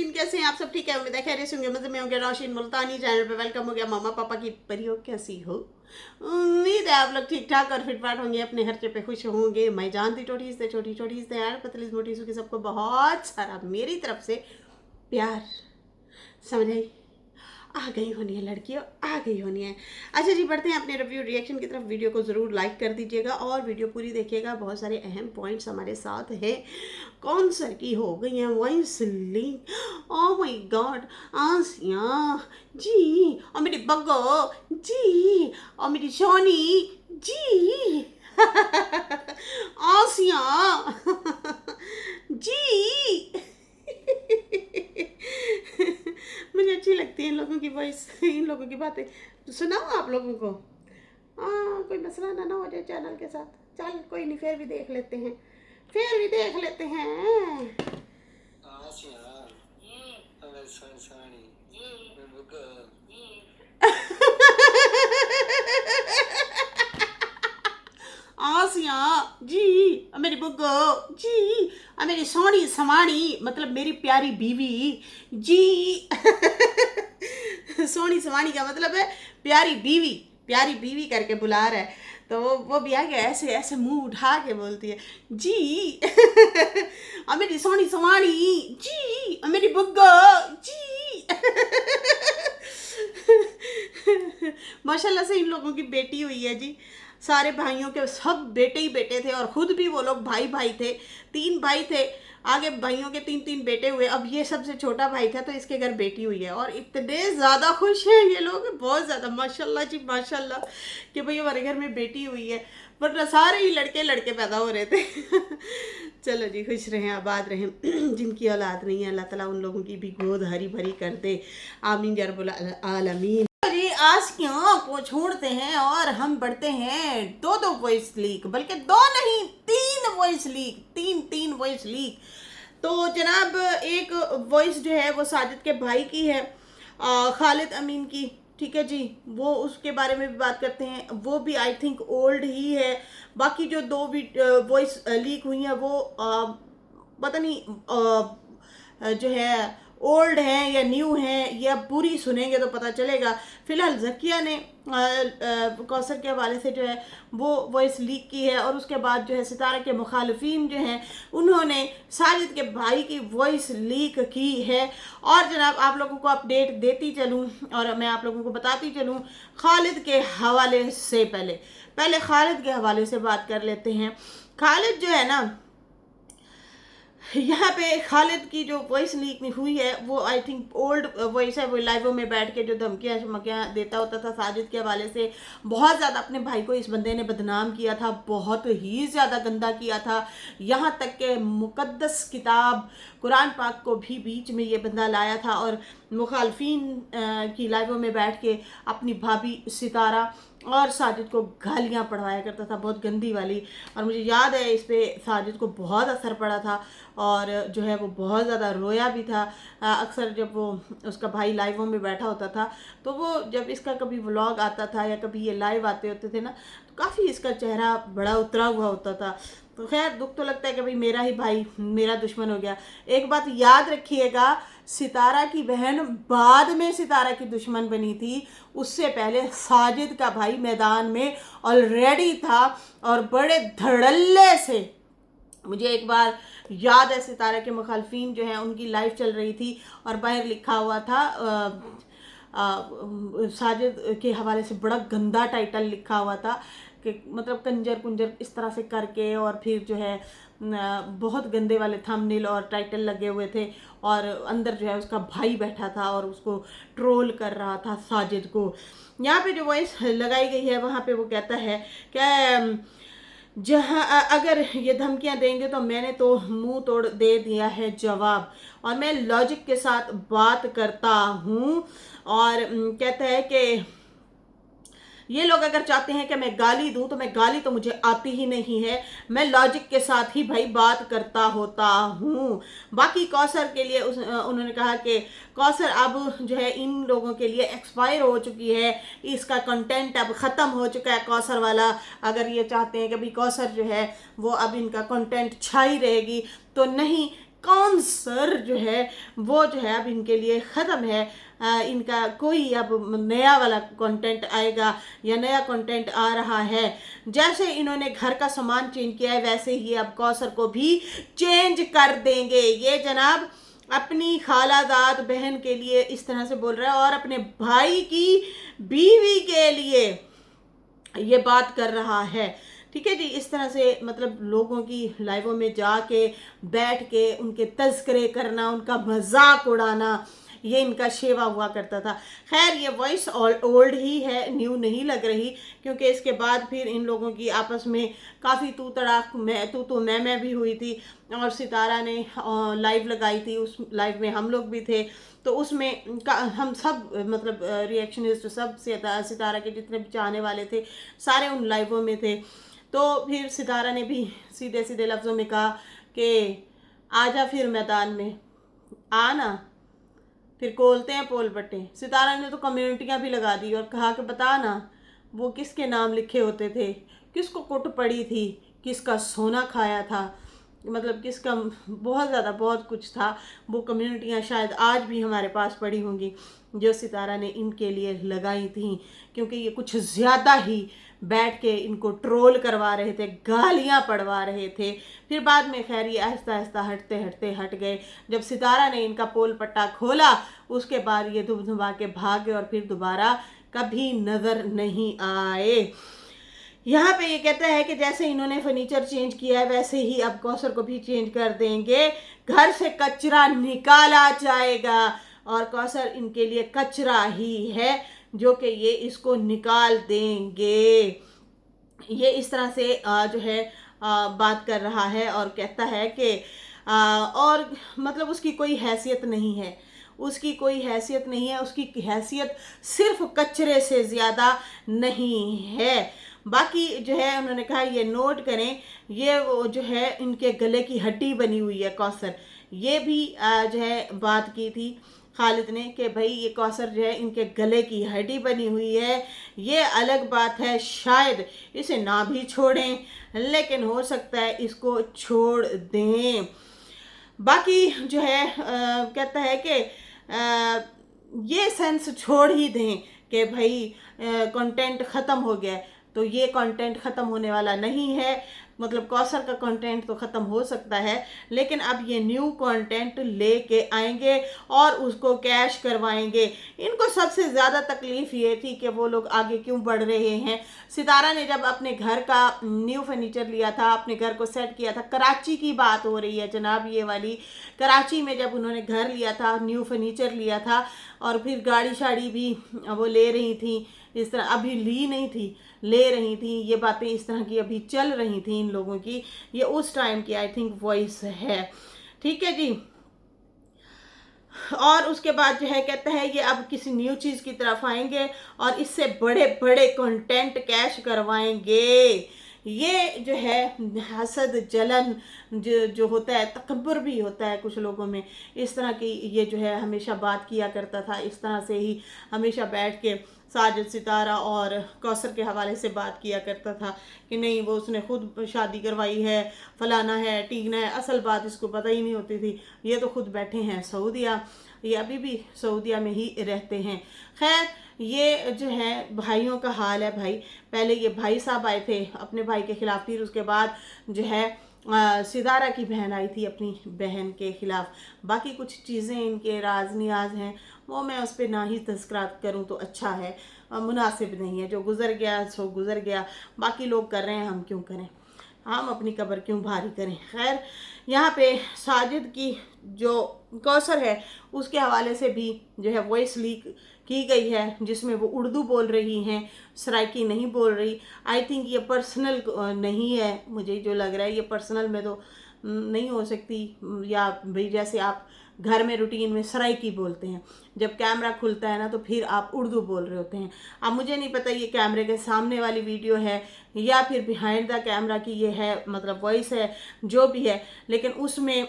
नाजरीन, कैसे हैं आप सब? ठीक है, उम्मीद है खैरियत से होंगे, मज़े में होंगे। रोशिन मुल्तानी चैनल पे वेलकम हो गया। मामा पापा की परियों कैसी हो? उम्मीद है आप लोग ठीक ठाक और फिट फाट होंगे, अपने हर्चे पे खुश होंगे। मैं जानती टोटी से छोटी छोटी से यार पतली मोटी की सबको बहुत सारा मेरी तरफ से प्यार। समझ आई? आ गई होनी है लड़कियों, आ गई होनी है। अच्छा जी, बढ़ते हैं अपने रिव्यू रिएक्शन की तरफ। वीडियो को ज़रूर लाइक कर दीजिएगा और वीडियो पूरी देखिएगा। बहुत सारे अहम पॉइंट्स हमारे साथ हैं। कौन सर की हो गई हैं voice link. Oh my God. Asiya ji, और मेरी बग्गो जी, और मेरी सोनी जी। आसिया जी। मुझे अच्छी लगती है इन लोगों की वॉइस, इन लोगों की बातें। तो सुनाओ आप लोगों को। हाँ, कोई मसला ना हो जाए चैनल के साथ। चल कोई नहीं, फिर भी देख लेते हैं, फिर भी देख लेते हैं। आसिया जी, मेरी बुग्गो जी, मेरी सोनी समानी, मतलब मेरी प्यारी बीवी जी। सोनी समानी का मतलब है प्यारी बीवी। प्यारी बीवी करके बुला रहा है, तो वो भी आगे ऐसे ऐसे मुंह उठा के बोलती है जी। मेरी सोनी समानी जी, मेरी बुग्गो जी। माशाल्लाह से इन लोगों की बेटी हुई है जी। सारे भाइयों के सब बेटे ही बेटे थे और खुद भी वो लोग भाई भाई थे। 3 भाई थे, आगे भाइयों के 3 बेटे हुए। अब ये सबसे छोटा भाई था तो इसके घर बेटी हुई है और इतने ज़्यादा खुश हैं ये लोग, बहुत ज़्यादा। माशाल्लाह जी माशाल्लाह कि भाई हमारे घर में बेटी हुई है, वरना सारे ही लड़के लड़के पैदा हो रहे थे। चलो जी, खुश रहें, आबाद रहें। जिनकी औलाद नहीं है अल्लाह ताला उन लोगों की भी गोद हरी भरी कर दे। आमीन या रब्बुल आलमीन। आशिकियों को छोड़ते हैं और हम बढ़ते हैं दो वॉइस लीक, बल्कि 2 नहीं 3 वॉइस लीक, तीन वॉइस लीक। तो जनाब, एक वॉइस जो है वो साजिद के भाई की है, खालिद अमीन की। ठीक है जी, वो उसके बारे में भी बात करते हैं। वो भी आई थिंक ओल्ड ही है। बाकी जो 2 भी वॉइस लीक हुई हैं वो पता नहीं जो है ओल्ड हैं या न्यू हैं, या पूरी सुनेंगे तो पता चलेगा। फिलहाल जकिया ने कौसर के हवाले से जो है वो वॉइस लीक की है, और उसके बाद जो है सितारा के मुखालिफिन जो हैं उन्होंने साजिद के भाई की वॉइस लीक की है। और जनाब, आप लोगों को अपडेट देती चलूँ और मैं आप लोगों को बताती चलूँ खालिद के हवाले से। पहले खालिद के हवाले से बात कर लेते हैं। खालिद जो है ना, यहाँ पे खालिद की जो वॉइस लीक हुई है वो आई थिंक ओल्ड वॉइस है। वो लाइवों में बैठ के जो धमकियाँ शमकियाँ देता होता था साजिद के हवाले से, बहुत ज़्यादा अपने भाई को इस बंदे ने बदनाम किया था, बहुत ही ज़्यादा गंदा किया था। यहाँ तक के मुकद्दस किताब कुरान पाक को भी बीच में ये बंदा लाया था और मुखालफिन की लाइवों में बैठ के अपनी भाभी सितारा और साजिद को गालियाँ पढ़वाया करता था, बहुत गंदी वाली। और मुझे याद है इस पे साजिद को बहुत असर पड़ा था और जो है वो बहुत ज़्यादा रोया भी था। अक्सर जब वो उसका भाई लाइवों में बैठा होता था तो वो जब इसका कभी व्लॉग आता था या कभी ये लाइव आते होते थे ना, तो काफ़ी इसका चेहरा बड़ा उतरा हुआ होता था। तो खैर, दुख तो लगता है कि भाई मेरा ही भाई मेरा दुश्मन हो गया। एक बात याद रखिएगा, सितारा की बहन बाद में सितारा की दुश्मन बनी थी, उससे पहले साजिद का भाई मैदान में ऑलरेडी था और बड़े धड़ल्ले से। मुझे एक बार याद है, सितारा के मुखालफिन जो हैं उनकी लाइव चल रही थी और बाहर लिखा हुआ था साजिद के हवाले से बड़ा गंदा टाइटल लिखा हुआ था कि मतलब कंजर कुंजर इस तरह से करके, और फिर जो है बहुत गंदे वाले थंबनेल और टाइटल लगे हुए थे और अंदर जो है उसका भाई बैठा था और उसको ट्रोल कर रहा था साजिद को। यहाँ पे जो वॉइस लगाई गई है वहाँ पे वो कहता है कि जहाँ अगर ये धमकियाँ देंगे तो मैंने तो मुंह तोड़ दे दिया है जवाब, और मैं लॉजिक के साथ बात करता हूँ। और कहता है कि ये लोग अगर चाहते हैं कि मैं गाली दूं तो मैं गाली तो मुझे आती ही नहीं है, मैं लॉजिक के साथ ही भाई बात करता होता हूँ। बाकी कौसर के लिए उन्होंने कहा कि कौसर अब जो है इन लोगों के लिए एक्सपायर हो चुकी है, इसका कंटेंट अब ख़त्म हो चुका है कौसर वाला। अगर ये चाहते हैं कि भाई कौसर जो है वो अब इनका कंटेंट छाई रहेगी तो नहीं, कॉन्सर जो है वो जो है अब इनके लिए ख़त्म है। इनका कोई अब नया वाला कंटेंट आएगा या नया कंटेंट आ रहा है। जैसे इन्होंने घर का सामान चेंज किया है वैसे ही अब कौसर को भी चेंज कर देंगे। ये जनाब अपनी खालाजाद बहन के लिए इस तरह से बोल रहा है और अपने भाई की बीवी के लिए ये बात कर रहा है। ठीक है जी, इस तरह से मतलब लोगों की लाइवों में जाके बैठ के उनके तज़किरे करना, उनका मजाक उड़ाना, ये इनका शेवा हुआ करता था। खैर ये वॉइस ओल्ड ही है, न्यू नहीं लग रही, क्योंकि इसके बाद फिर इन लोगों की आपस में काफ़ी तू तड़ाक तू मैं भी हुई थी और सितारा ने लाइव लगाई थी। उस लाइव में हम लोग भी थे, तो उसमें हम सब मतलब रिएक्शनिस्ट सब सितारा के जितने भी चाहने वाले थे सारे उन लाइवों में थे। तो फिर सितारा ने भी सीधे सीधे लफ्ज़ों में कहा कि आजा फिर मैदान में आना, फिर खोलते हैं पोल बट्टे। सितारा ने तो कम्युनिटियाँ भी लगा दी और कहा कि बता ना वो किसके नाम लिखे होते थे, किसको कुट पड़ी थी, किसका सोना खाया था, मतलब किसका बहुत ज़्यादा बहुत कुछ था। वो कम्युनिटियाँ शायद आज भी हमारे पास पड़ी होंगी जो सितारा ने इनके लिए लगाई थी, क्योंकि ये कुछ ज़्यादा ही बैठ के इनको ट्रोल करवा रहे थे, गालियाँ पड़वा रहे थे। फिर बाद में खैर ये आहिस्ता आहिस्ता हटते हटते हट गए। जब सितारा ने इनका पोल पट्टा खोला उसके बाद ये धुब धुबा के भाग गए और फिर दोबारा कभी नज़र नहीं आए। यहाँ पे ये कहता है कि जैसे इन्होंने फर्नीचर चेंज किया है वैसे ही अब कौसर को भी चेंज कर देंगे। घर से कचरा निकाला जाएगा और कौसर इनके लिए कचरा ही है जो कि ये इसको निकाल देंगे। ये इस तरह से जो है बात कर रहा है और कहता है कि और मतलब उसकी कोई हैसियत नहीं है, उसकी कोई हैसियत नहीं है, उसकी हैसियत सिर्फ कचरे से ज़्यादा नहीं है। बाकी जो है उन्होंने कहा ये नोट करें, ये वो जो है इनके गले की हड्डी बनी हुई है कौसर। ये भी जो है बात की थी खालिद ने कि भाई ये कौसर जो है इनके गले की हड्डी बनी हुई है। ये अलग बात है शायद इसे ना भी छोड़ें, लेकिन हो सकता है इसको छोड़ दें। बाकी जो है कहता है कि ये सेंस छोड़ ही दें कि भाई कंटेंट ख़त्म हो गया है, तो ये कंटेंट ख़त्म होने वाला नहीं है। मतलब कौसर का कंटेंट तो ख़त्म हो सकता है, लेकिन अब ये न्यू कंटेंट लेके आएंगे और उसको कैश करवाएंगे। इनको सबसे ज़्यादा तकलीफ़ ये थी कि वो लोग आगे क्यों बढ़ रहे हैं। सितारा ने जब अपने घर का न्यू फर्नीचर लिया था, अपने घर को सेट किया था, कराची की बात हो रही है जनाब ये वाली, कराची में जब उन्होंने घर लिया था, न्यू फर्नीचर लिया था और फिर गाड़ी शाड़ी भी वो ले रही थी, इस तरह अभी ली नहीं थी, ले रही थी। ये बातें इस तरह की अभी चल रही थी इन लोगों की। ये उस टाइम की आई थिंक वॉइस है। ठीक है जी। और उसके बाद जो है कहता है ये अब किसी न्यू चीज़ की तरफ आएंगे और इससे बड़े बड़े कंटेंट कैश करवाएंगे। ये जो है हसद जलन जो होता है, तकब्बुर भी होता है कुछ लोगों में, इस तरह की ये जो है हमेशा बात किया करता था। इस तरह से ही हमेशा बैठ के साजिद, सितारा और कौसर के हवाले से बात किया करता था कि नहीं वो उसने खुद शादी करवाई है, फलाना है, टीना है। असल बात इसको पता ही नहीं होती थी। ये तो खुद बैठे हैं सऊदिया, ये अभी भी सऊदिया में ही रहते हैं। खैर ये जो है भाइयों का हाल है भाई। पहले ये भाई साहब आए थे अपने भाई के ख़िलाफ़, फिर उसके बाद जो है सितारा की बहन आई थी अपनी बहन के ख़िलाफ़। बाकी कुछ चीज़ें इनके राज नियाज हैं, वो मैं उस पर ना ही तज़किरा करूँ तो अच्छा है, मुनासिब नहीं है। जो गुज़र गया सो गुज़र गया, बाकी लोग कर रहे हैं हम क्यों करें, हम अपनी कब्र क्यों भारी करें। खैर यहाँ पे साजिद की जो कौसर है उसके हवाले से भी जो है वॉइस लीक की गई है, जिसमें वो उर्दू बोल रही हैं, सराइकी नहीं बोल रही। आई थिंक ये पर्सनल नहीं है, मुझे जो लग रहा है ये पर्सनल में तो नहीं हो सकती। या भाई जैसे आप घर में रूटीन में सराइकी बोलते हैं, जब कैमरा खुलता है ना तो फिर आप उर्दू बोल रहे होते हैं। अब मुझे नहीं पता ये कैमरे के सामने वाली वीडियो है या फिर बिहाइंड द कैमरा की ये है, मतलब वॉइस है, जो भी है, लेकिन उसमें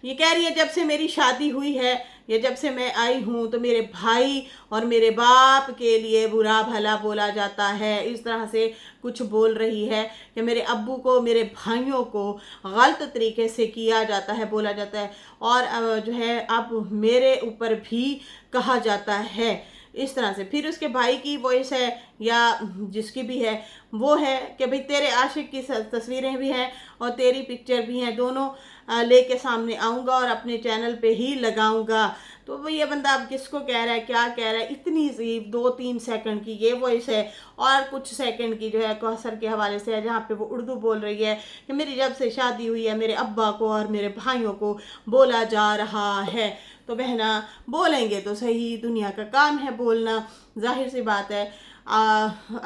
ये कह रही है जब से मेरी शादी हुई है या जब से मैं आई हूँ तो मेरे भाई और मेरे बाप के लिए बुरा भला बोला जाता है। इस तरह से कुछ बोल रही है कि मेरे अब्बू को, मेरे भाइयों को गलत तरीके से किया जाता है, बोला जाता है, और जो है अब मेरे ऊपर भी कहा जाता है इस तरह से। फिर उसके भाई की वॉइस है या जिसकी भी है वो है कि भाई तेरे आशिक की तस्वीरें भी हैं और तेरी पिक्चर भी हैं, दोनों लेके सामने आऊँगा और अपने चैनल पे ही लगाऊंगा। तो वो ये बंदा अब किसको कह रहा है, क्या कह रहा है? इतनी सी 2-3 सेकंड की ये वॉइस है और कुछ सेकंड की जो है कौसर के हवाले से है, जहाँ पे वो उर्दू बोल रही है कि मेरी जब से शादी हुई है मेरे अब्बा को और मेरे भाइयों को बोला जा रहा है। तो बहना बोलेंगे तो सही, दुनिया का काम है बोलना, जाहिर सी बात है।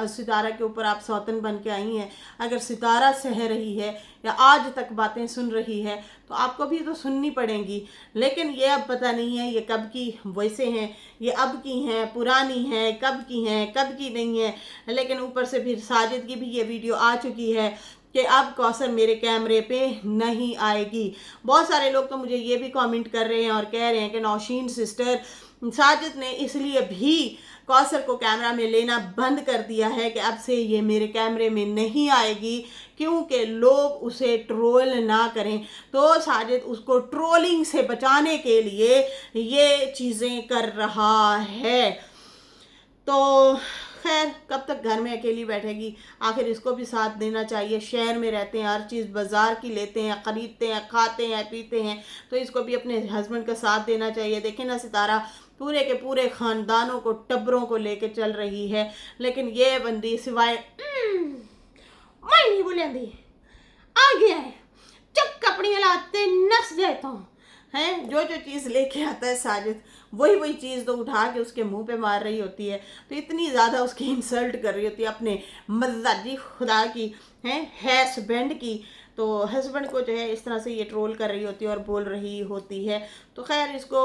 सितारा के ऊपर आप सौतन बन के आई हैं, अगर सितारा सह रही है या आज तक बातें सुन रही है तो आपको भी तो सुननी पड़ेंगी। लेकिन ये अब पता नहीं है ये कब की वैसे हैं, ये अब की हैं, पुरानी हैं, कब की हैं, कब की नहीं है। लेकिन ऊपर से फिर साजिद की भी ये वीडियो आ चुकी है कि अब कौसर मेरे कैमरे पे नहीं आएगी। बहुत सारे लोग तो मुझे ये भी कमेंट कर रहे हैं और कह रहे हैं कि नौशीन सिस्टर, साजिद ने इसलिए भी कौसर को कैमरा में लेना बंद कर दिया है कि अब से ये मेरे कैमरे में नहीं आएगी क्योंकि लोग उसे ट्रोल ना करें। तो साजिद उसको ट्रोलिंग से बचाने के लिए ये चीज़ें कर रहा है। तो खैर कब तक घर में अकेली बैठेगी, आखिर इसको भी साथ देना चाहिए। शहर में रहते हैं, हर चीज़ बाज़ार की लेते हैं, ख़रीदते हैं, खाते हैं, पीते हैं, तो इसको भी अपने हस्बैंड का साथ देना चाहिए। देखें ना सितारा पूरे के पूरे ख़ानदानों को, टब्बरों को लेके चल रही है, लेकिन ये बंदी सिवाय मैं नहीं बोलेंदी आ गया है चुप कपड़ियाँ लाते नस जाता हूँ हैं। जो जो चीज़ लेके आता है साजिद वही चीज़ तो उठा के उसके मुंह पे मार रही होती है। तो इतनी ज़्यादा उसकी इंसल्ट कर रही होती है अपने मज़ाजी खुदा की हैं हस्बैंड की। तो हस्बैंड को जो है इस तरह से ये ट्रोल कर रही होती है और बोल रही होती है। तो खैर इसको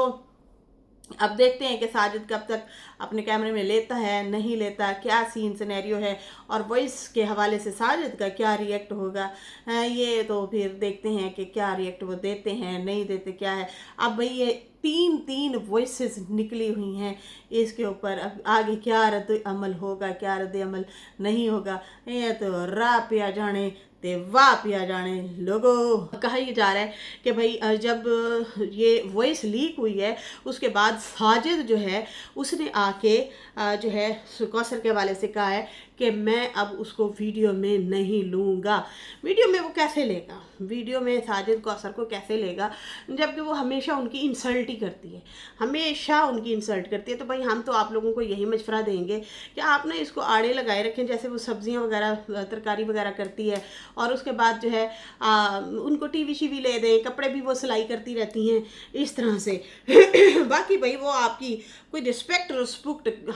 अब देखते हैं कि साजिद कब तक अपने कैमरे में लेता है, नहीं लेता, क्या सीन सिनेरियो है और वॉइस के हवाले से साजिद का क्या रिएक्ट होगा। ये तो फिर देखते हैं कि क्या रिएक्ट वो देते हैं, नहीं देते, क्या है। अब भाई ये तीन वॉइसेस निकली हुई हैं इसके ऊपर, अब आगे क्या रद्द अमल होगा, क्या रद्द अमल नहीं होगा, ये तो राह पे आ जाने ते वाह पिया जाने। लोगों कहा यह जा रहा है कि भाई जब ये वॉइस लीक हुई है उसके बाद साजिद जो है उसने आके जो है कौसर के हवाले से कहा है कि मैं अब उसको वीडियो में नहीं लूँगा। वीडियो में वो कैसे लेगा, वीडियो में साजिद कौसर को कैसे लेगा, जबकि वो हमेशा उनकी इंसल्ट ही करती है, हमेशा उनकी इंसल्ट करती है। तो भाई हम तो आप लोगों को यही मशवरा देंगे कि आप ना इसको आड़े लगाए रखें, जैसे वो सब्जियां वगैरह, तरकारी वगैरह करती है और उसके बाद जो है उनको टीवी शीवी ले दें, कपड़े भी वो सिलाई करती रहती हैं इस तरह से। बाकी भाई वो आपकी कोई रिस्पेक्ट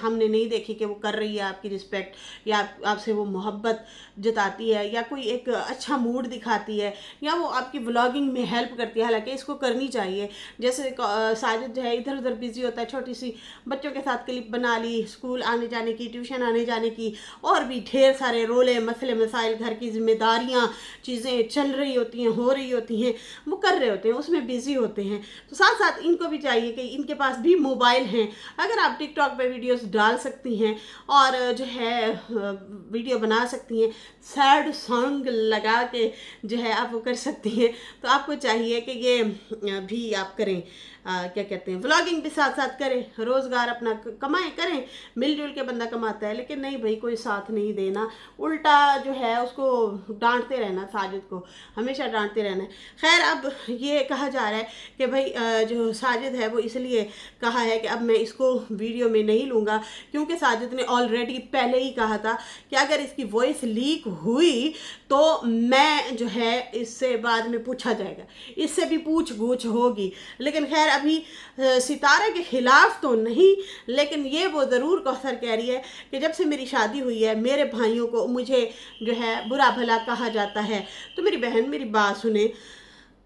हमने नहीं देखी कि वो कर रही है आपकी रिस्पेक्ट या आपसे वो मोहब्बत जताती है या कोई एक अच्छा मूड दिखाती है या वो आपकी व्लॉगिंग में हेल्प करती है। हालांकि इसको करनी चाहिए। जैसे साजिद जो है इधर उधर बिजी होता है, छोटी सी बच्चों के साथ क्लिप बना ली, स्कूल आने जाने की, ट्यूशन आने जाने की, और भी ढेर सारे रोले मसले मसाइल, घर की जिम्मेदारियाँ, चीज़ें चल रही होती हैं, हो रही होती हैं, वो कर रहे होते हैं, उसमें बिजी होते हैं। तो साथ साथ इनको भी चाहिए कि इनके पास भी मोबाइल हैं, अगर आप टिकटॉक पे वीडियोस डाल सकती हैं और जो है वीडियो बना सकती हैं, सैड सॉन्ग लगा के जो है आप वो कर सकती हैं, तो आपको चाहिए कि ये भी आप करें। क्या कहते हैं, व्लॉगिंग भी साथ साथ करें, रोज़गार अपना कमाएं, करें, मिलजुल के बंदा कमाता है। लेकिन नहीं भाई, कोई साथ नहीं देना, उल्टा जो है उसको डांटते रहना, साजिद को हमेशा डांटते रहना है। खैर अब ये कहा जा रहा है कि भाई जो साजिद है वो इसलिए कहा है कि अब मैं इसको वीडियो में नहीं लूँगा क्योंकि साजिद ने ऑलरेडी पहले ही कहा था कि अगर इसकी वॉइस लीक हुई तो मैं जो है इससे बाद में पूछा जाएगा, इससे भी पूछ गूछ होगी। लेकिन खैर अभी सितारा के खिलाफ तो नहीं, लेकिन ये वो ज़रूर कौसर कह रही है कि जब से मेरी शादी हुई है मेरे भाइयों को मुझे जो है बुरा भला कहा जाता है। तो मेरी बहन मेरी बात सुने,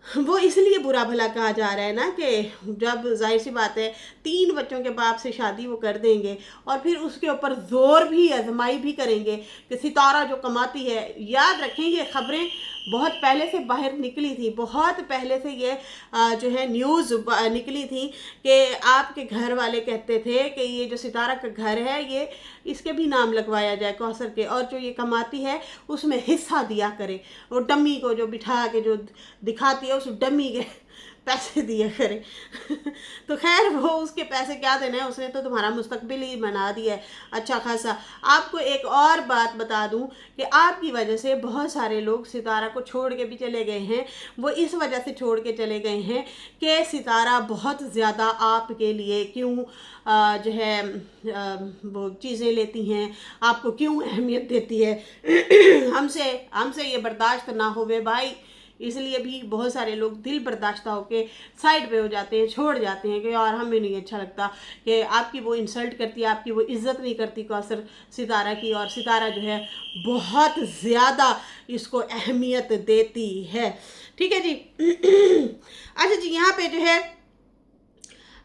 वो इसलिए बुरा भला कहा जा रहा है ना कि जब जाहिर सी बात है 3 बच्चों के बाप से शादी वो कर देंगे और फिर उसके ऊपर ज़ोर भी आजमाई भी करेंगे कि सितारा जो कमाती है। याद रखें ये खबरें बहुत पहले से बाहर निकली थी, बहुत पहले से ये जो है न्यूज़ निकली थी कि आपके घर वाले कहते थे कि ये जो सितारा का घर है ये इसके भी नाम लगवाया जाए कौसर के, और जो ये कमाती है उसमें हिस्सा दिया करे, और डम्मी को जो बिठा के जो दिखाती है उस डम्मी के पैसे दिया करे। तो खैर वो उसके पैसे क्या देने हैं, उसने तो तुम्हारा मुस्तकबिल ही बना दिया है अच्छा खासा। आपको एक और बात बता दूं कि आपकी वजह से बहुत सारे लोग सितारा को छोड़ के भी चले गए हैं। वो इस वजह से छोड़ के चले गए हैं कि सितारा बहुत ज़्यादा आपके लिए क्यों जो है वो चीज़ें लेती हैं, आपको क्यों अहमियत देती है। हमसे हमसे ये बर्दाश्त ना होवे भाई, इसलिए भी बहुत सारे लोग दिल बर्दाश्त होके साइड पे हो जाते हैं, छोड़ जाते हैं कि यार हमें नहीं अच्छा लगता कि आपकी वो इंसल्ट करती है, आपकी वो इज़्ज़त नहीं करती कौसर सितारा की, और सितारा जो है बहुत ज़्यादा इसको अहमियत देती है। ठीक है जी। अच्छा जी, यहाँ पे जो है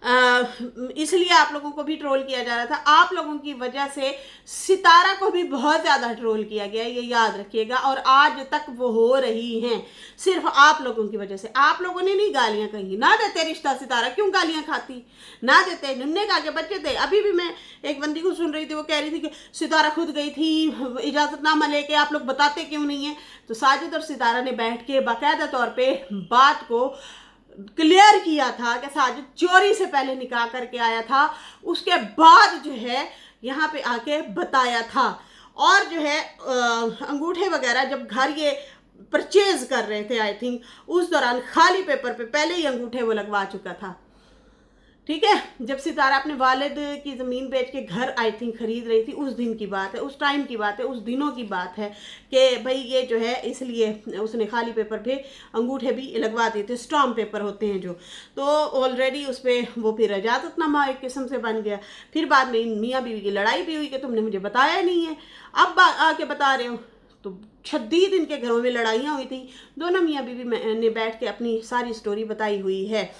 इसलिए आप लोगों को भी ट्रोल किया जा रहा था, आप लोगों की वजह से सितारा को भी बहुत ज़्यादा ट्रोल किया गया, ये याद रखिएगा, और आज तक वो हो रही हैं सिर्फ आप लोगों की वजह से। आप लोगों ने नहीं गालियां कही, ना देते रिश्ता सितारा, क्यों गालियां खाती, ना देते। नुन्ने का के बच्चे थे। अभी भी मैं एक बंदी को सुन रही थी, वो कह रही थी कि सितारा खुद गई थी इजाज़तनामा लेके, आप लोग बताते क्यों नहीं है। तो साजिद और सितारा ने बैठ के बाकायदा तौर पर बात को क्लियर किया था कि साजिद चोरी से पहले निकाह करके आया था, उसके बाद जो है यहाँ पे आके बताया था, और जो है अंगूठे वगैरह जब घर ये परचेज कर रहे थे आई थिंक उस दौरान खाली पेपर पे पहले ही अंगूठे वो लगवा चुका था। ठीक है, जब सितारा अपने वालिद की ज़मीन बेच के घर आई थिंक ख़रीद रही थी, उस दिन की बात है, उस टाइम की बात है, उस दिनों की बात है कि भाई ये जो है, इसलिए उसने खाली पेपर पे अंगूठे भी लगवा दिए थे, स्टॉम्प पेपर होते हैं जो, तो ऑलरेडी उस पर वो फिर इजाज़तनामा एक किस्म से बन गया। फिर बाद में मियाँ बीवी की लड़ाई भी हुई कि तुमने मुझे बताया नहीं है, अब आके बता रहे हो। तो 36 दिन के घरों में लड़ाइयाँ हुई थी, दोनों मियाँ बीवी ने बैठ के अपनी सारी स्टोरी बताई हुई है।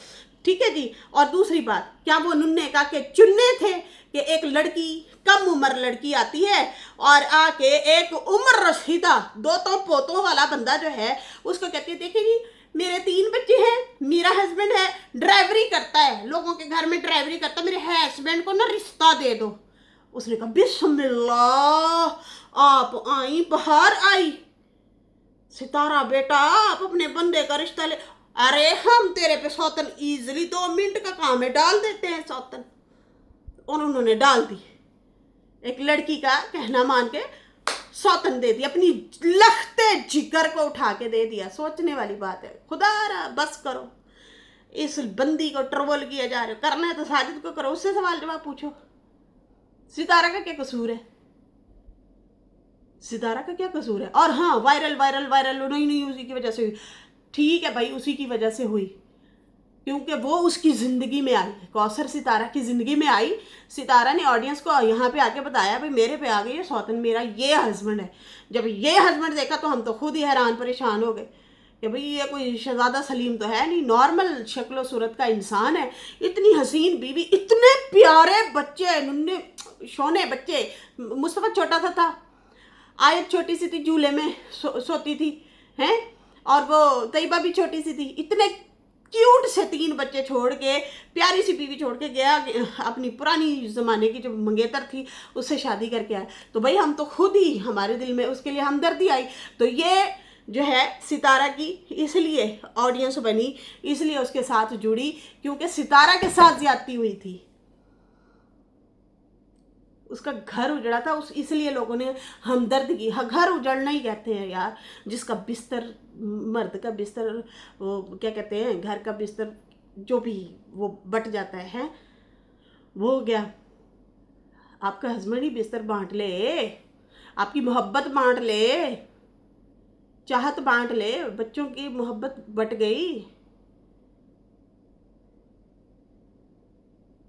ठीक है जी। और दूसरी बात, क्या वो नुन्ने का के चुन्ने थे कि एक लड़की, कम उम्र लड़की आती है और आके एक उम्र रसीदा दो तो पोतों वाला बंदा जो है उसको कहती है देखिए जी मेरे 3 बच्चे हैं, मेरा हस्बैंड है ड्राइवरी करता है, लोगों के घर में ड्राइवरी करता है, मेरे हस्बैंड को ना रिश्ता दे दो। उसने कहा बिस्मिल्लाह, आप आई बाहर आई, सितारा बेटा आप अपने बंदे का रिश्ता ले। अरे हम तेरे पे सौतन इजीली 2 मिनट का काम है डाल देते हैं सौतन, और उन्होंने डाल दी। एक लड़की का कहना मान के सौतन दे दी, अपनी लखते जिगर को उठा के दे दिया। सोचने वाली बात है। खुदा बस करो, इस बंदी को ट्रोल किया जा रहा है, करना है तो साजिद को करो, उससे सवाल जवाब पूछो। सितारा का क्या कसूर है, सितारा का क्या कसूर है। और हाँ, वायरल वायरल वायरल नहीं उसी की वजह से हुई, ठीक है भाई उसी की वजह से हुई, क्योंकि वो उसकी ज़िंदगी में आई, कौसर सितारा की ज़िंदगी में आई। सितारा ने ऑडियंस को यहाँ पे आके बताया भाई मेरे पे आ गई है सौतन, मेरा ये हस्बैंड है। जब ये हस्बैंड देखा तो हम तो खुद ही हैरान परेशान हो गए कि भाई ये कोई शहजादा सलीम तो है नहीं, नॉर्मल शक्ल सूरत का इंसान है, इतनी हसीन बीवी, इतने प्यारे बच्चे, नुन्ने शोने बच्चे। मुस्तफ़ा छोटा सा था, आयत छोटी सी थी, झूले में सोती थी हैं, और वो तैयबा भी छोटी सी थी। इतने क्यूट से 3 बच्चे छोड़ के, प्यारी सी बीवी छोड़ के गया, अपनी पुरानी ज़माने की जो मंगेतर थी उससे शादी करके आया। तो भाई हम तो खुद ही, हमारे दिल में उसके लिए हमदर्दी आई। तो ये जो है सितारा की इसलिए ऑडियंस बनी, इसलिए उसके साथ जुड़ी, क्योंकि सितारा के साथ ज्यादती हुई थी, उसका घर उजड़ा था, उस इसलिए लोगों ने हमदर्द की। घर उजड़ना ही कहते हैं यार, जिसका बिस्तर, मर्द का बिस्तर, वो क्या कहते हैं, घर का बिस्तर जो भी वो बट जाता है वो हो गया। आपका हस्बैंड ही बिस्तर बांट ले, आपकी मोहब्बत बांट ले, चाहत बांट ले, बच्चों की मोहब्बत बट गई।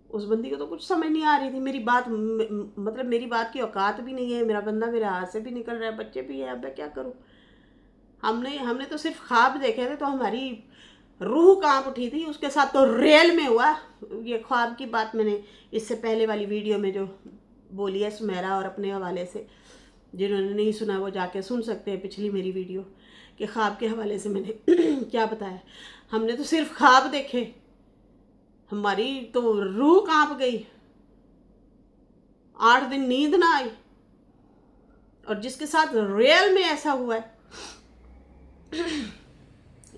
उस बंदी को तो कुछ समझ नहीं आ रही थी मेरी बात, मतलब मेरी बात की औकात भी नहीं है, मेरा बंदा मेरे हाथ से भी निकल रहा है, बच्चे भी है, अब मैं क्या करूं। हमने तो सिर्फ ख्वाब देखे थे तो हमारी रूह कांप उठी थी, उसके साथ तो रियल में हुआ। ये ख्वाब की बात मैंने इससे पहले वाली वीडियो में जो बोली है सुमेरा और अपने हवाले से, जिन्होंने नहीं सुना वो जाके सुन सकते हैं पिछली मेरी वीडियो, कि ख्वाब के हवाले से मैंने क्या बताया। हमने तो सिर्फ ख्वाब देखे, हमारी तो रूह कांप गई, 8 दिन नींद ना आई। और जिसके साथ रियल में ऐसा हुआ है,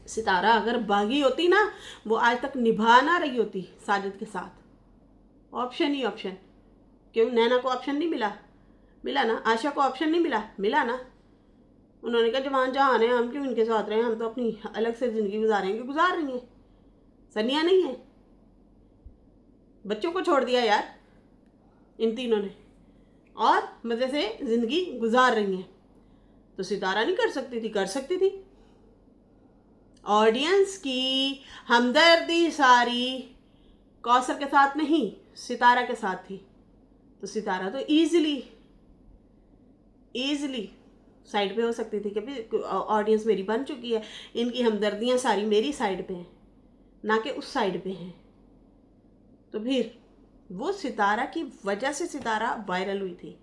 सितारा अगर बागी होती ना, वो आज तक निभा ना रही होती साजिद के साथ। ऑप्शन ही ऑप्शन। क्यों नैना को ऑप्शन नहीं मिला? मिला ना। आशा को ऑप्शन नहीं मिला? मिला ना। उन्होंने कहा जवान जहान है, हम क्यों इनके साथ रहे, हम तो अपनी अलग से ज़िंदगी गुजारेंगे, गुजार रही हैं। सनिया नहीं है, बच्चों को छोड़ दिया यार इन तीनों ने, और मज़े से ज़िंदगी गुजार रही हैं। तो सितारा नहीं कर सकती थी? कर सकती थी। ऑडियंस की हमदर्दी सारी कौसर के साथ नहीं, सितारा के साथ थी। तो सितारा तो ईज़िली साइड पे हो सकती थी कि भाई ऑडियंस मेरी बन चुकी है, इनकी हमदर्दियाँ सारी मेरी साइड पे हैं, ना कि उस साइड पे हैं। तो फिर वो सितारा की वजह से सितारा वायरल हुई थी।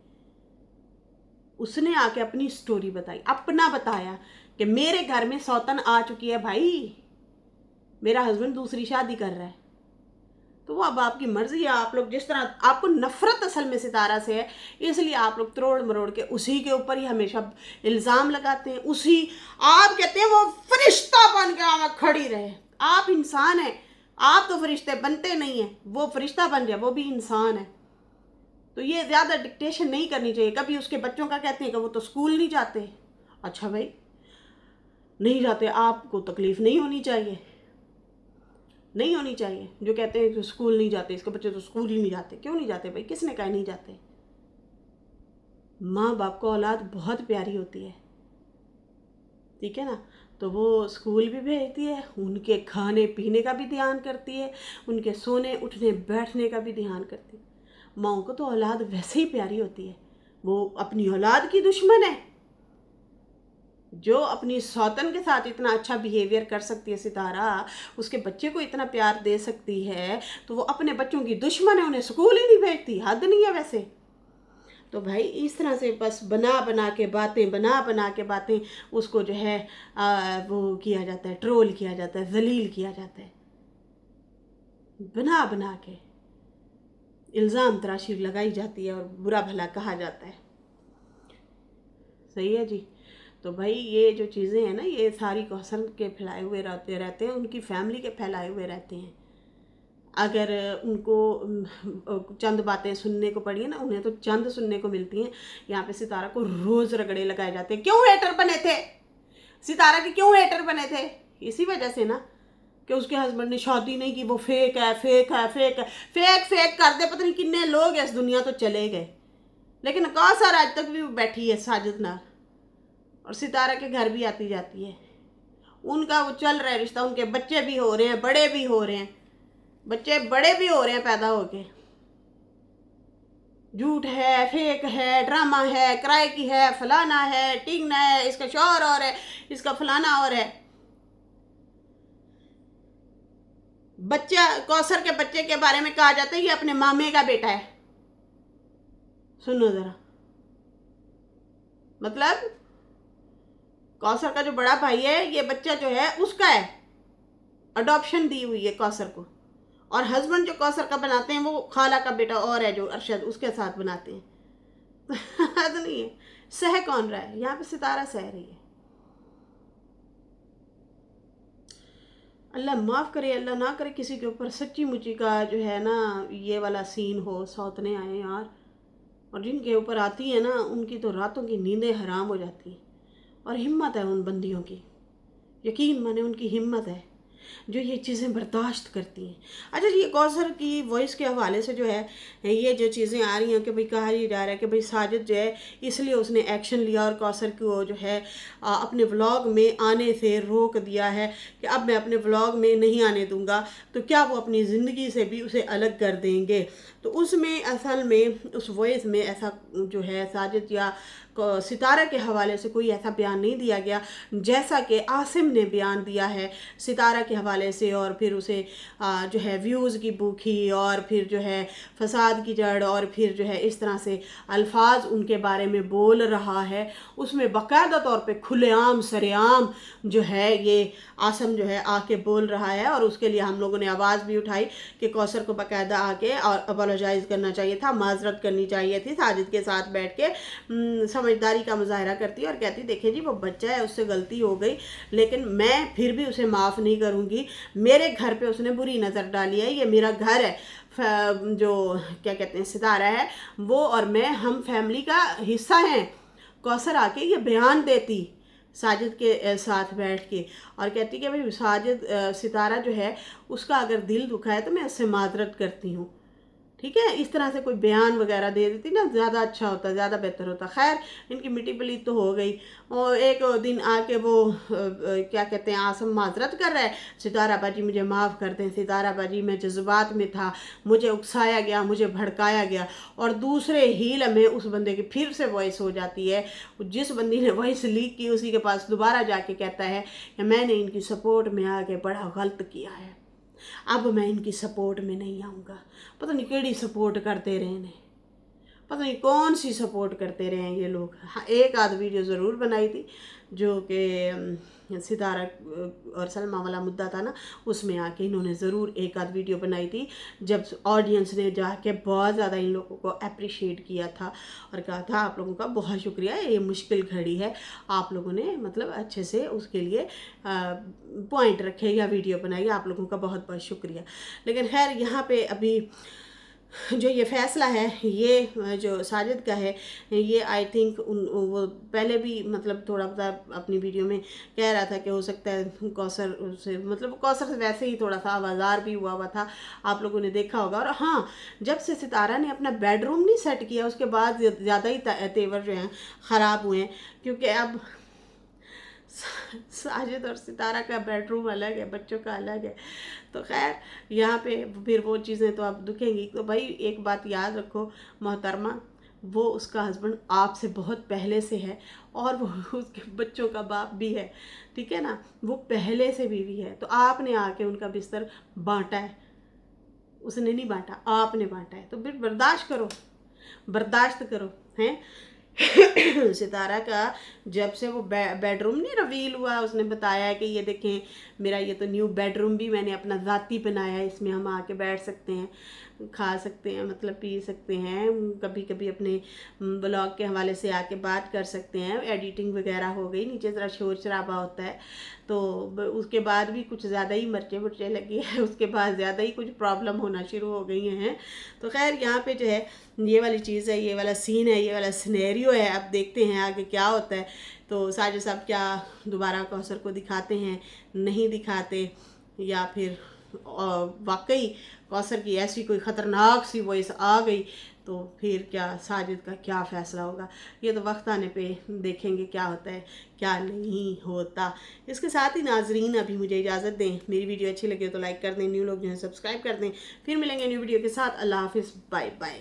उसने आके अपनी स्टोरी बताई, अपना बताया कि मेरे घर में सौतन आ चुकी है भाई, मेरा हस्बैंड दूसरी शादी कर रहा है। तो वो अब आपकी मर्जी है, आप लोग जिस तरह आपको नफरत असल में सितारा से है, इसलिए आप लोग त्रोड़ मरोड़ के उसी के ऊपर ही हमेशा इल्ज़ाम लगाते हैं। उसी आप कहते हैं वो फरिश्ता बन के हमें खड़ी रहे। आप इंसान हैं, आप तो फरिश्ते बनते नहीं हैं, वो फरिश्ता बन जाए, वो भी इंसान है। तो ये ज़्यादा डिक्टेशन नहीं करनी चाहिए। कभी उसके बच्चों का कहते हैं कि वो तो स्कूल नहीं जाते। अच्छा भाई नहीं जाते, आपको तकलीफ़ नहीं होनी चाहिए, नहीं होनी चाहिए। जो कहते हैं कि स्कूल नहीं जाते, इसके बच्चे तो स्कूल ही नहीं जाते। क्यों नहीं जाते भाई? किसने कहा नहीं जाते? माँ बाप को औलाद बहुत प्यारी होती है, ठीक है ना। तो वो स्कूल भी भेजती है, उनके खाने पीने का भी ध्यान करती है, उनके सोने उठने बैठने का भी ध्यान करती है। माँ को तो औलाद वैसे ही प्यारी होती है। वो अपनी औलाद की दुश्मन है? जो अपनी सौतन के साथ इतना अच्छा बिहेवियर कर सकती है सितारा, उसके बच्चे को इतना प्यार दे सकती है, तो वो अपने बच्चों की दुश्मन है, उन्हें स्कूल ही नहीं भेजती। हद नहीं है वैसे? तो भाई इस तरह से बस बना बना के बातें उसको जो है वो किया जाता है, ट्रोल किया जाता है, जलील किया जाता है। बना बना के इल्ज़ाम तराशी लगाई जाती है और बुरा भला कहा जाता है। सही है जी। तो भाई ये जो चीज़ें हैं ना, ये सारी कौशल के फैलाए हुए रहते हैं, उनकी फैमिली के फैलाए हुए रहते हैं। अगर उनको चंद बातें सुनने को पड़ी है ना, उन्हें तो चंद सुनने को मिलती हैं। यहाँ पे सितारा को रोज़ रगड़े लगाए जाते हैं। क्यों हेटर बने थे सितारा के? क्यों हेटर बने थे? इसी वजह से ना कि उसके हस्बैंड ने शादी नहीं की, वो फेक है, फेक है, फेक है, फेक फेक कर दे। पता नहीं कितने लोग इस दुनिया तो चले गए, लेकिन कौसर आज तक भी बैठी है साजिद नाल, और सितारा के घर भी आती जाती है। उनका वो चल रहा है रिश्ता, उनके बच्चे भी हो रहे हैं, बड़े भी हो रहे हैं, बच्चे बड़े भी हो रहे हैं पैदा होके। झूठ है, फेक है, ड्रामा है, किराए की है, फलाना है, टिंगना है, इसका शौहर और है, इसका फलाना और है। बच्चा कौसर के बच्चे के बारे में कहा जाता है ये अपने मामे का बेटा है। सुनो जरा, मतलब कौसर का जो बड़ा भाई है, ये बच्चा जो है उसका है, अडॉप्शन दी हुई है कौसर को। और हस्बैंड जो कौसर का बनाते हैं वो खाला का बेटा और है जो अरशद, उसके साथ बनाते हैं। हद नहीं है। सह कौन रहा है यहाँ पे? सितारा सह रही है। अल्लाह माफ़ करे, अल्लाह ना करे किसी के ऊपर सच्ची मुच्ची का जो है ना ये वाला सीन हो, सौतने आए यार। और जिनके ऊपर आती है ना, उनकी तो रातों की नींदें हराम हो जाती हैं। और हिम्मत है उन बंदियों की, यकीन माने उनकी हिम्मत है जो ये चीज़ें बर्दाश्त करती हैं। अच्छा, ये कौसर की वॉइस के हवाले से जो है ये जो चीज़ें आ रही हैं कि भाई कहा ही जा रहा है कि भाई साजिद जो है इसलिए उसने एक्शन लिया और कौसर को जो है अपने व्लॉग में आने से रोक दिया है कि अब मैं अपने व्लॉग में नहीं आने दूंगा, तो क्या वो अपनी ज़िंदगी से भी उसे अलग कर देंगे। तो उसमें असल में उस वॉइस में ऐसा जो है साजिद या सितारा के हवाले से कोई ऐसा बयान नहीं दिया गया जैसा कि आसिम ने बयान दिया है सितारा के हवाले से, और फिर उसे जो है व्यूज़ की भूखी और फिर जो है फसाद की जड़ और फिर जो है इस तरह से अल्फाज उनके बारे में बोल रहा है। उसमें बाकायदा तौर पे खुलेआम सरेआम जो है ये आसम जो है आके बोल रहा है, और उसके लिए हम लोगों ने आवाज़ भी उठाई कि कौसर को बाकायदा आके और अपोलोजाइज़ करना चाहिए था, माजरत करनी चाहिए थी, साजिद के साथ बैठ के समझदारी का मुजाहरा करती और कहती देखिए जी वो बच्चा है, उससे गलती हो गई, लेकिन मैं फिर भी उसे माफ़ नहीं करूँगी। मेरे घर पे उसने बुरी नज़र डाली है, ये मेरा घर है, जो क्या कहते हैं सितारा है वो और मैं हम फैमिली का हिस्सा हैं। कौसर आके ये बयान देती साजिद के साथ बैठ के और कहती कि भाई साजिद सितारा जो है उसका अगर दिल दुखा है तो मैं उससे माजरत करती हूँ, ठीक है। इस तरह से कोई बयान वगैरह दे देती ना, ज़्यादा अच्छा होता, ज़्यादा बेहतर होता। खैर इनकी मिट्टी पलीत तो हो गई, और एक दिन आके वो क्या कहते हैं आसम माजरत कर रहा है, सितारा बाजी मुझे माफ़ कर दें, सितारा बाजी मैं जज्बात में था, मुझे उकसाया गया, मुझे भड़काया गया। और दूसरे ही लम्हे उस बंदे की फिर से वॉइस हो जाती है, जिस बंदी ने वॉइस लीक की उसी के पास दोबारा जाके कहता है कि मैंने इनकी सपोर्ट में आके बड़ा गलत किया है, अब मैं इनकी सपोर्ट में नहीं आऊँगा। पता नहीं केड़ी सपोर्ट करते रहे ने, पता नहीं कौन सी सपोर्ट करते रहे हैं ये लोग। हाँ एक आध वीडियो ज़रूर बनाई थी जो कि सितारा और सलमा वाला मुद्दा था ना, उसमें आके इन्होंने ज़रूर एक आध वीडियो बनाई थी जब ऑडियंस ने जाके बहुत ज़्यादा इन लोगों को अप्रिशिएट किया था और कहा था आप लोगों का बहुत शुक्रिया, ये मुश्किल घड़ी है, आप लोगों ने मतलब अच्छे से उसके लिए पॉइंट रखे या वीडियो बनाई, आप लोगों का बहुत बहुत शुक्रिया। लेकिन खैर यहाँ पे अभी जो ये फ़ैसला है ये जो साजिद का है, ये आई थिंक वो पहले भी मतलब थोड़ा बहुत अपनी वीडियो में कह रहा था कि हो सकता है कौसर से मतलब कौसर से वैसे ही थोड़ा सा आवाज़ार भी हुआ था, आप लोगों ने देखा होगा। और हाँ जब से सितारा ने अपना बेडरूम नहीं सेट किया उसके बाद ज़्यादा ही तेवर जो हैं ख़राब हुए हैं, क्योंकि अब साजिद और सितारा का बेडरूम अलग है, बच्चों का अलग है। तो खैर यहाँ पे फिर वो चीज़ें तो अब दुखेंगी। तो भाई एक बात याद रखो मोहतरमा, वो उसका हस्बैंड आपसे बहुत पहले से है और वो उसके बच्चों का बाप भी है, ठीक है ना, वो पहले से बीवी है। तो आपने आके उनका बिस्तर बांटा है, उसने नहीं बांटा, आपने बांटा है, तो फिर बर्दाश्त करो हैं। सितारा का जब से वो बेडरूम नहीं रिवील हुआ, उसने बताया कि ये देखें मेरा ये तो न्यू बेडरूम भी मैंने अपना ज़ाती बनाया है, इसमें हम आके बैठ सकते हैं, खा सकते हैं, मतलब पी सकते हैं, कभी कभी अपने ब्लॉग के हवाले से आके बात कर सकते हैं, एडिटिंग वगैरह हो गई, नीचे ज़रा शोर शराबा होता है। तो उसके बाद भी कुछ ज़्यादा ही मिर्चें लगी है, उसके बाद ज़्यादा ही कुछ प्रॉब्लम होना शुरू हो गई हैं। तो खैर यहाँ पे जो है ये वाली चीज़ है, ये वाला सीन है, ये वाला सिनेरियो है। अब देखते हैं आगे क्या होता है। तो साजिद साहब क्या दोबारा कौसर को दिखाते हैं, नहीं दिखाते, या फिर वाकई कौसर की ऐसी कोई ख़तरनाक सी वॉइस आ गई तो फिर क्या साजिद का क्या फ़ैसला होगा, ये तो वक्त आने पे देखेंगे क्या होता है क्या नहीं होता। इसके साथ ही नाजरीन अभी मुझे इजाज़त दें, मेरी वीडियो अच्छी लगे तो लाइक कर दें, न्यू लोग जो हैं सब्सक्राइब कर दें। फिर मिलेंगे न्यू वीडियो के साथ। अल्लाह हाफिज़, बाय बाय।